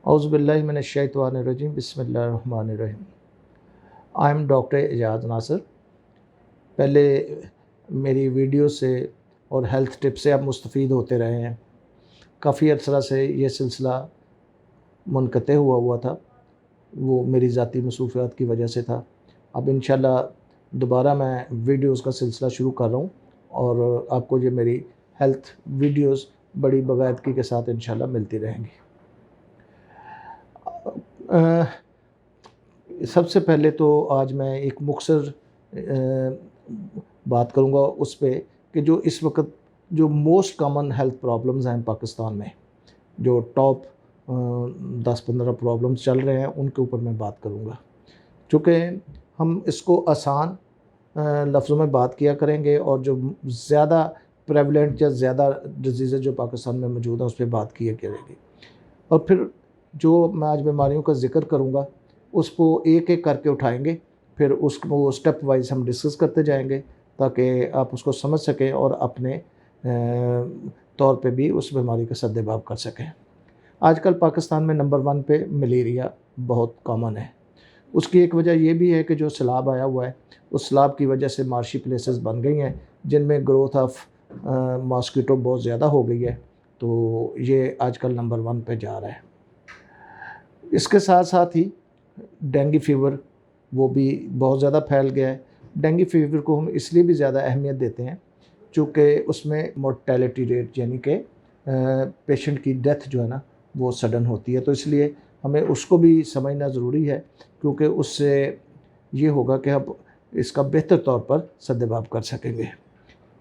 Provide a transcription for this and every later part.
औज़ुबिल्लाहि मिनश्शैतानिर्रजीम बिस्मिल्लाहिर्रहमानिर्रहीम। I am doctor Ejaz Nasir. पहले मेरी वीडियो से और हेल्थ टिप से आप मुस्तफ़ीद होते रहे हैं। काफ़ी अर्सा से ये सिलसिला मुनक़ते हुआ था, वो मेरी ज़ाती मसरूफ़ियात की वजह से था। अब इंशाअल्लाह दोबारा मैं वीडियोज़ का सिलसिला शुरू कर रहा हूँ और आपको ये मेरी हेल्थ वीडियोज़ बड़ी बाकायदगी के साथ इंशाअल्लाह मिलती रहेंगी। सबसे पहले तो आज मैं एक मुख्तसर बात करूँगा उस पे कि जो इस वक्त जो मोस्ट कॉमन हेल्थ प्रॉब्लम्स हैं पाकिस्तान में, जो टॉप 10-15 प्रॉब्लम्स चल रहे हैं, उनके ऊपर मैं बात करूँगा। चूँकि हम इसको आसान लफ्ज़ों में बात किया करेंगे और जो ज़्यादा प्रेवलेंट या ज़्यादा डिजीज़ जो पाकिस्तान में मौजूद हैं उस पर बात किया करेंगे। और फिर जो मैं आज बीमारियों का ज़िक्र करूँगा उसको एक-एक करके उठाएँगे, फिर उसको स्टेप वाइज़ हम डिस्कस करते जाएँगे ताकि आप उसको समझ सकें और अपने तौर पे भी उस बीमारी का सद्देबाब कर सकें। आजकल पाकिस्तान में नंबर 1 पे मलेरिया बहुत कॉमन है। उसकी एक वजह ये भी है कि जो सैलाब आया हुआ है, उस सैलाब की वजह से मार्शी प्लेसेस बन गई हैं जिनमें ग्रोथ ऑफ मॉस्किटो बहुत ज़्यादा हो गई है, तो ये आजकल नंबर 1 पे जा रहा है। इसके साथ साथ ही डेंगू फ़ीवर वो भी बहुत ज़्यादा फैल गया है। डेंगू फ़ीवर को हम इसलिए भी ज़्यादा अहमियत देते हैं चूँकि उसमें मोर्टेलिटी रेट यानी कि पेशेंट की डेथ जो है ना वो सडन होती है, तो इसलिए हमें उसको भी समझना ज़रूरी है क्योंकि उससे ये होगा कि हम इसका बेहतर तौर पर सद्देबाब कर सकेंगे।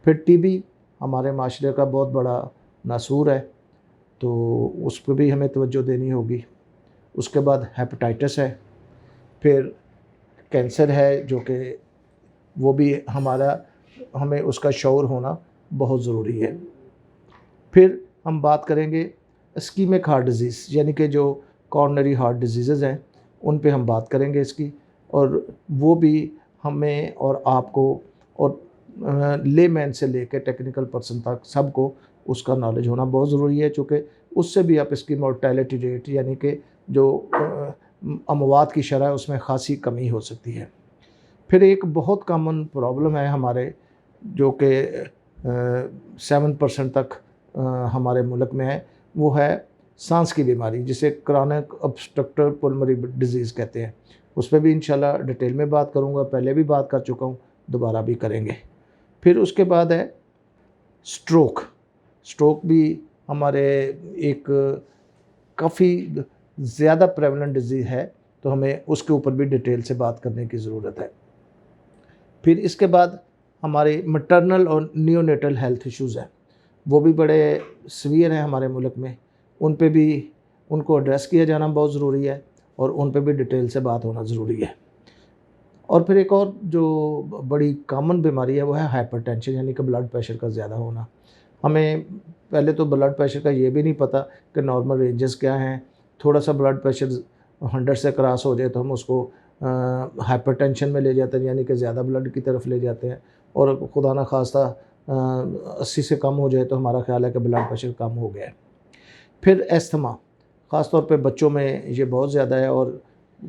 फिर टीबी हमारे माशरे का बहुत बड़ा नासूर है, तो उस पर भी हमें तवज्जो देनी होगी। उसके बाद हेपेटाइटिस है, फिर कैंसर है जो कि वो भी हमें उसका शऊर होना बहुत ज़रूरी है। फिर हम बात करेंगे इस्कीमिक हार्ट डिज़ीज़ यानी कि जो कॉरोनरी हार्ट डिजीज़ेज़ हैं उन पे हम बात करेंगे इसकी, और वो भी हमें और आपको और लेमैन से लेकर टेक्निकल पर्सन तक सबको उसका नॉलेज होना बहुत ज़रूरी है, चूँकि उससे भी आप इसकी मोर्टेलिटी रेट यानी कि जो अमवात की शरह उसमें ख़ासी कमी हो सकती है। फिर एक बहुत कॉमन प्रॉब्लम है हमारे जो कि 7% तक हमारे मुल्क में है, वो है सांस की बीमारी जिसे क्रोनिक ऑब्स्ट्रक्टिव पुल्मोनरी डिज़ीज़ कहते हैं। उस पर भी इंशाल्लाह डिटेल में बात करूँगा, पहले भी बात कर चुका हूँ, दोबारा भी करेंगे। फिर उसके बाद है स्ट्रोक। स्ट्रोक भी हमारे एक काफ़ी ज़्यादा प्रेवलेंट डिज़ीज़ है, तो हमें उसके ऊपर भी डिटेल से बात करने की ज़रूरत है। फिर इसके बाद हमारे मैटरनल और नियोनेटल हेल्थ इश्यूज़ हैं, वो भी बड़े सीवियर हैं हमारे मुल्क में, उन पे भी उनको एड्रेस किया जाना बहुत ज़रूरी है और उन पे भी डिटेल से बात होना ज़रूरी है। और फिर एक और जो बड़ी कॉमन बीमारी है वो है हाइपरटेंशन यानी कि ब्लड प्रेशर का ज़्यादा होना। हमें पहले तो ब्लड प्रेशर का ये भी नहीं पता कि नॉर्मल रेंजेस क्या हैं। थोड़ा सा ब्लड प्रेशर 100 से क्रॉस हो जाए तो हम उसको हाइपरटेंशन में ले जाते हैं यानी कि ज़्यादा ब्लड की तरफ ले जाते हैं, और खुदा न खास्ता 80 से कम हो जाए तो हमारा ख़्याल है कि ब्लड प्रेशर कम हो गया है। फिर अस्थमा, ख़ास तौर पे बच्चों में ये बहुत ज़्यादा है और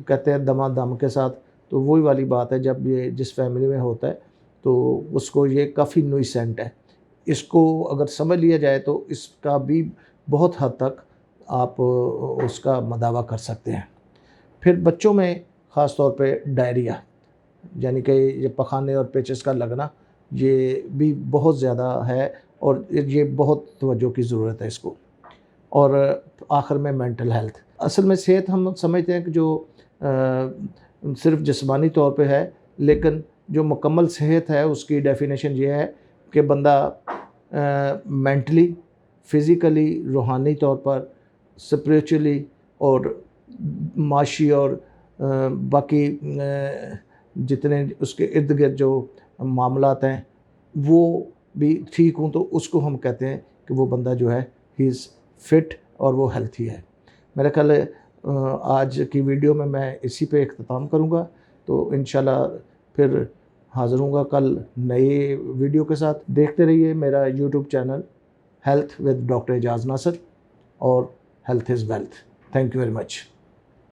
कहते हैं दमादम के साथ, तो वही वाली बात है जब ये जिस फैमिली में होता है तो उसको ये काफ़ी नुइसेंट है। इसको अगर समझ लिया जाए तो इसका भी बहुत हद तक आप उसका मदावा कर सकते हैं। फिर बच्चों में ख़ास तौर पे डायरिया यानी कि ये पखाने और पेचिस का लगना, ये भी बहुत ज़्यादा है और ये बहुत तवज्जो की ज़रूरत है इसको। और आखिर में मेंटल हेल्थ। असल में सेहत हम समझते हैं कि जो सिर्फ़ जिस्मानी तौर पे है, लेकिन जो मुकम्मल सेहत है उसकी डेफ़िनेशन ये है कि बंदा मेंटली, फ़िज़िकली, रूहानी तौर पर, स्पिरिचुअली और माशी और बाकी जितने उसके इर्द-गिर्द जो मामलात हैं वो भी ठीक हों, तो उसको हम कहते हैं कि वो बंदा जो है ही इज़ फिट और वो हेल्थी है। मेरा ख़्याल है आज की वीडियो में मैं इसी पे इख्तिताम करूँगा, तो इंशाल्लाह फिर हाज़िर होऊँगा कल नई वीडियो के साथ। देखते रहिए मेरा YouTube channel health with doctor Ejaz Nasir और health is wealth. Thank you very much.